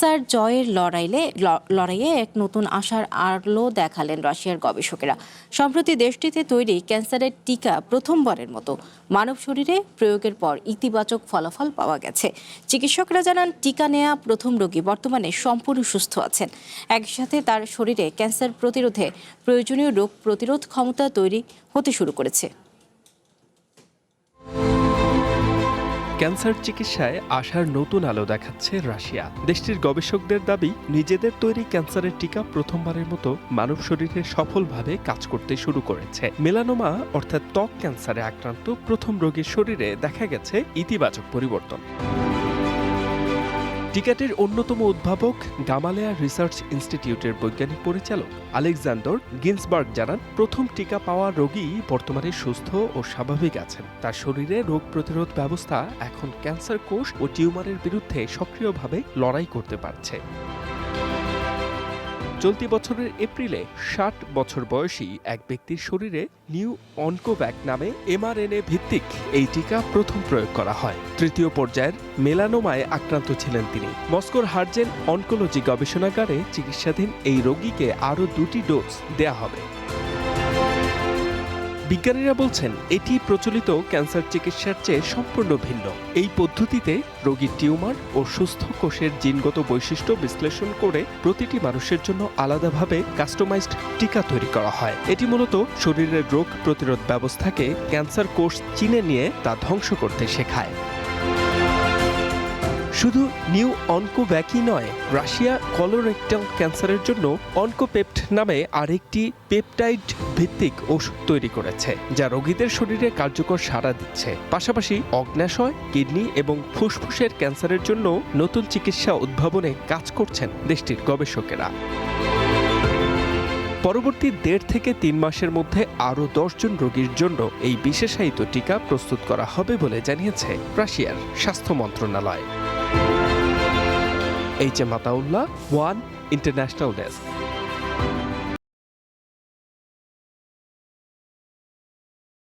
Cancer জয়ের লড়াইয়ে এক নতুন আশার আলো দেখালেন রাশিয়ার গবেষকেরা। সম্প্রতি দেশটিতে তৈরি ক্যান্সারের টিকা প্রথমবারের মতো মানব শরীরে প্রয়োগের পর ইতিবাচক ফলাফল পাওয়া গেছে। চিকিৎসকরা জানান, টিকা নেয়া প্রথম রোগী বর্তমানে সম্পূর্ণ সুস্থ আছেন। একই সাথে তার শরীরে ক্যান্সার প্রতিরোধে প্রয়োজনীয় রোগ প্রতিরোধ ক্ষমতা তৈরি হতে শুরু করেছে। ক্যান্সার চিকিৎসায় আশার নতুন আলো দেখাচ্ছে রাশিয়া। দেশটির গবেষকদের দাবি, নিজেদের তৈরি ক্যান্সারের টিকা প্রথমবারের মতো মানব শরীরে সফলভাবে কাজ করতে শুরু করেছে। মেলানোমা অর্থাৎ ত্বক ক্যান্সারে আক্রান্ত প্রথম রোগীর শরীরে দেখা গেছে ইতিবাচক পরিবর্তন। টিকাটির অন্যতম উদ্ভাবক গামালেয়া রিসার্চ ইনস্টিটিউটের বৈজ্ঞানিক পরিচালক আলেকজান্ডার গিন্সবার্গ জানান, প্রথম টিকা পাওয়া রোগী বর্তমানে সুস্থ ও স্বাভাবিক আছেন। তার শরীরে রোগ প্রতিরোধ ব্যবস্থা এখন ক্যান্সার কোষ ও টিউমারের বিরুদ্ধে সক্রিয়ভাবে লড়াই করতে পারছে। চলতি বছরের এপ্রিলে ৬০ বছর বয়সী এক ব্যক্তির শরীরে নিউ অনকোভ্যাক নামে এমআরএনএ ভিত্তিক এই টিকা প্রথম প্রয়োগ করা হয়। তৃতীয় পর্যায়ের মেলানোমায় আক্রান্ত ছিলেন তিনি। মস্কোর হার্জেন অনকোলজি গবেষণাগারে চিকিৎসাধীন এই রোগীকে আরও ২টি ডোজ দেয়া হবে। বিজ্ঞানীরা বলছেন, এটি প্রচলিত ক্যান্সার চিকিৎসার চেয়ে সম্পূর্ণ ভিন্ন। এই পদ্ধতিতে রোগীর টিউমার ও সুস্থ কোষের জিনগত বৈশিষ্ট্য বিশ্লেষণ করে প্রতিটি মানুষের জন্য আলাদাভাবে কাস্টমাইজড টিকা তৈরি করা হয়। এটি মূলত শরীরের রোগ প্রতিরোধ ব্যবস্থাকে ক্যান্সার কোষ চিনে নিয়ে তা ধ্বংস করতে শেখায়। শুধু নিউ অনকোভ্যাকই নয়, রাশিয়া কলোরেক্টাল ক্যান্সারের জন্য অনকোপেপ্ট নামে আরেকটি পেপটাইড ভিত্তিক ওষুধ তৈরি করেছে, যা রোগীদের শরীরে কার্যকর সাড়া দিচ্ছে। পাশাপাশি অগ্ন্যাশয়, কিডনি এবং ফুসফুসের ক্যান্সারের জন্য নতুন চিকিৎসা উদ্ভাবনে কাজ করছেন দেশটির গবেষকেরা। পরবর্তী ১.৫ থেকে ৩ মাসের মধ্যে আরও ১০ জন রোগীর জন্য এই বিশেষায়িত টিকা প্রস্তুত করা হবে বলে জানিয়েছে রাশিয়ার স্বাস্থ্য মন্ত্রণালয়। H M Ataullah, one international desk.